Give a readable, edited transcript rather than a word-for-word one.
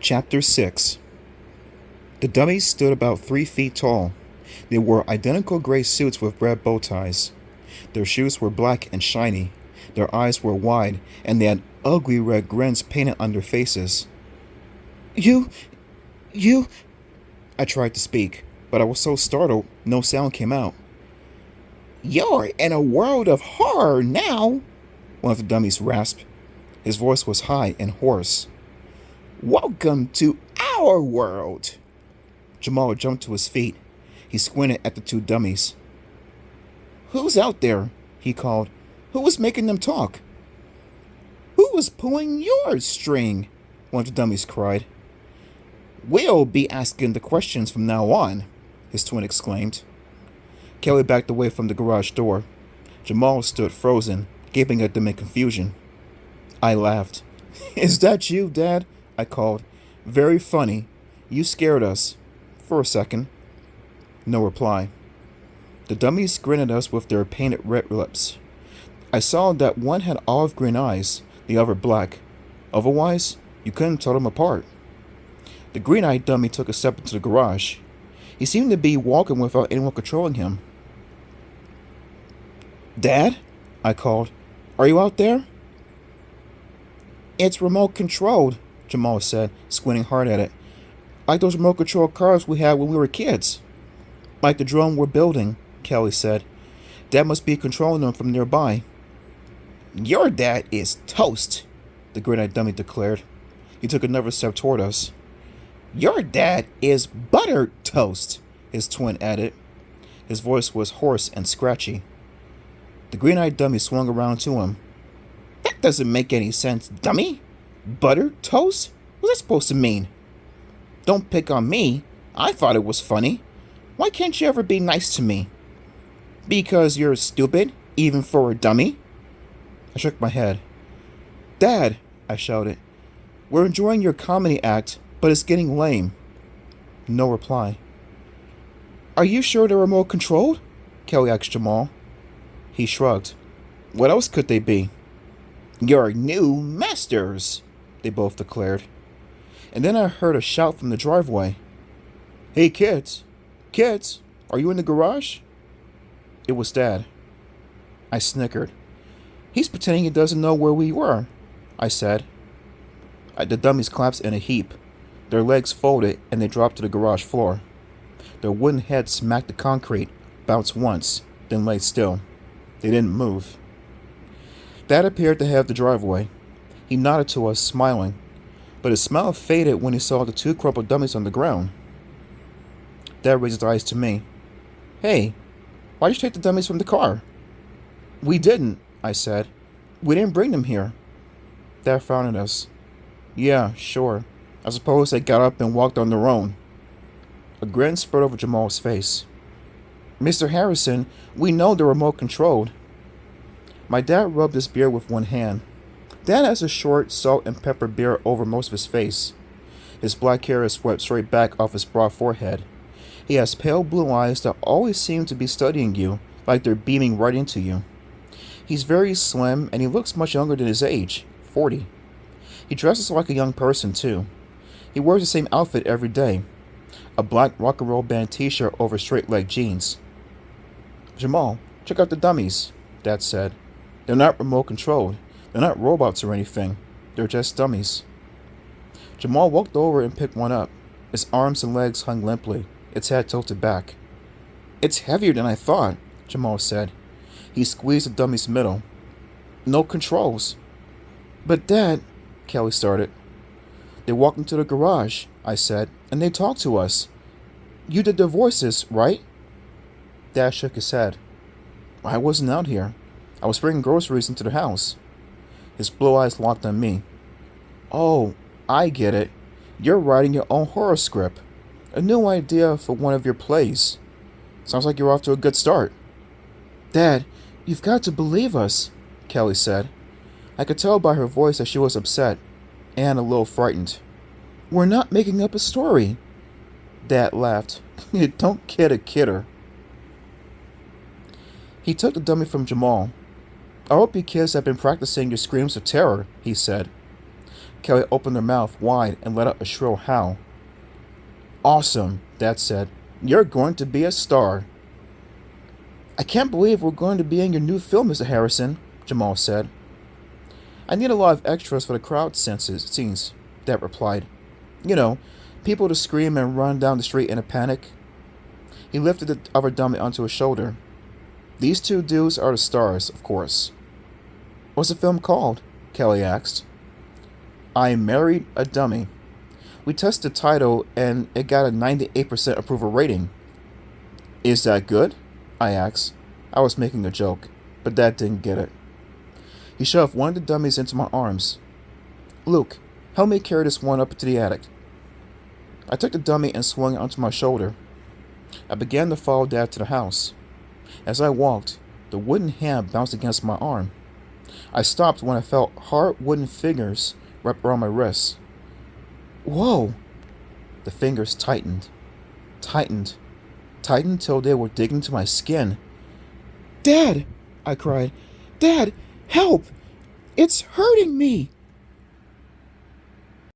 Chapter 6. The dummies stood about 3 feet tall. They wore identical gray suits with red bow ties. Their shoes were black and shiny. Their eyes were wide, and they had ugly red grins painted on their faces. You. I tried to speak, but I was so startled, no sound came out. You're in a world of horror now, one of the dummies rasped. His voice was high and hoarse. Welcome to our world. Jamal jumped to his feet. He squinted at the two dummies. Who's out there? He called. Who was making them talk? Who was pulling your string? One of the dummies cried. We'll be asking the questions from now on, his twin exclaimed. Kelly backed away from the garage door. Jamal stood frozen, gaping at them in confusion. I laughed. Is that you, Dad? I called. Very funny. You scared us. For a second. No reply. The dummies grinned at us with their painted red lips. I saw that one had olive green eyes, the other black. Otherwise, you couldn't tell them apart. The green-eyed dummy took a step into the garage. He seemed to be walking without anyone controlling him. Dad? I called. Are you out there? It's remote controlled, Jamal said, squinting hard at it. Like those remote control cars we had when we were kids. Like the drone we're building, Kelly said. Dad must be controlling them from nearby. Your dad is toast, the green-eyed dummy declared. He took another step toward us. Your dad is buttered toast, his twin added. His voice was hoarse and scratchy. The green-eyed dummy swung around to him. That doesn't make any sense, dummy. Buttered toast? What's that supposed to mean? Don't pick on me. I thought it was funny. Why can't you ever be nice to me? Because you're stupid, even for a dummy? I shook my head. Dad, I shouted. We're enjoying your comedy act, but it's getting lame. No reply. Are you sure they're remote controlled? Kelly asked Jamal. He shrugged. What else could they be? Your new masters, they both declared. And then I heard a shout from the driveway. Hey, kids! Kids! Are you in the garage? It was Dad. I snickered. He's pretending he doesn't know where we were, I said. The dummies collapsed in a heap. Their legs folded and they dropped to the garage floor. Their wooden heads smacked the concrete, bounced once, then lay still. They didn't move. Dad appeared to have the driveway. He nodded to us, smiling, but his smile faded when he saw the two crumpled dummies on the ground. Dad raised his eyes to me. Hey, why'd you take the dummies from the car? We didn't, I said. We didn't bring them here. Dad frowned at us. Yeah, sure. I suppose they got up and walked on their own. A grin spread over Jamal's face. Mr. Harrison, we know they're remote controlled. My dad rubbed his beard with one hand. Dad has a short, salt and pepper beard over most of his face. His black hair is swept straight back off his broad forehead. He has pale blue eyes that always seem to be studying you, like they're beaming right into you. He's very slim, and he looks much younger than his age, 40. He dresses like a young person, too. He wears the same outfit every day. A black rock and roll band t-shirt over straight-leg jeans. Jamal, check out the dummies, Dad said. They're not remote controlled. They're not robots or anything. They're just dummies. Jamal walked over and picked one up. Its arms and legs hung limply, its head tilted back. It's heavier than I thought, Jamal said. He squeezed the dummy's middle. No controls. But Dad, Kelly started. They walked into the garage, I said, and they talked to us. You did their voices, right? Dad shook his head. I wasn't out here. I was bringing groceries into the house. His blue eyes locked on me. Oh, I get it. You're writing your own horror script. A new idea for one of your plays. Sounds like you're off to a good start. Dad, you've got to believe us, Kelly said. I could tell by her voice that she was upset and a little frightened. We're not making up a story. Dad laughed. Don't kid a kidder. He took the dummy from Jamal. I hope you kids have been practicing your screams of terror, he said. Kelly opened her mouth wide and let out a shrill howl. Awesome, Dad said. You're going to be a star. I can't believe we're going to be in your new film, Mr. Harrison, Jamal said. I need a lot of extras for the crowd scenes, Dad replied. You know, people to scream and run down the street in a panic. He lifted the other dummy onto his shoulder. These two dudes are the stars, of course. What's the film called? Kelly asked. I Married a Dummy. We tested the title and it got a 98% approval rating. Is that good? I asked. I was making a joke, but Dad didn't get it. He shoved one of the dummies into my arms. Luke, help me carry this one up to the attic. I took the dummy and swung it onto my shoulder. I began to follow Dad to the house. As I walked, the wooden hand bounced against my arm. I stopped when I felt hard wooden fingers wrapped around my wrists. Whoa! The fingers tightened till they were digging into my skin. Dad! I cried. Dad, help! It's hurting me!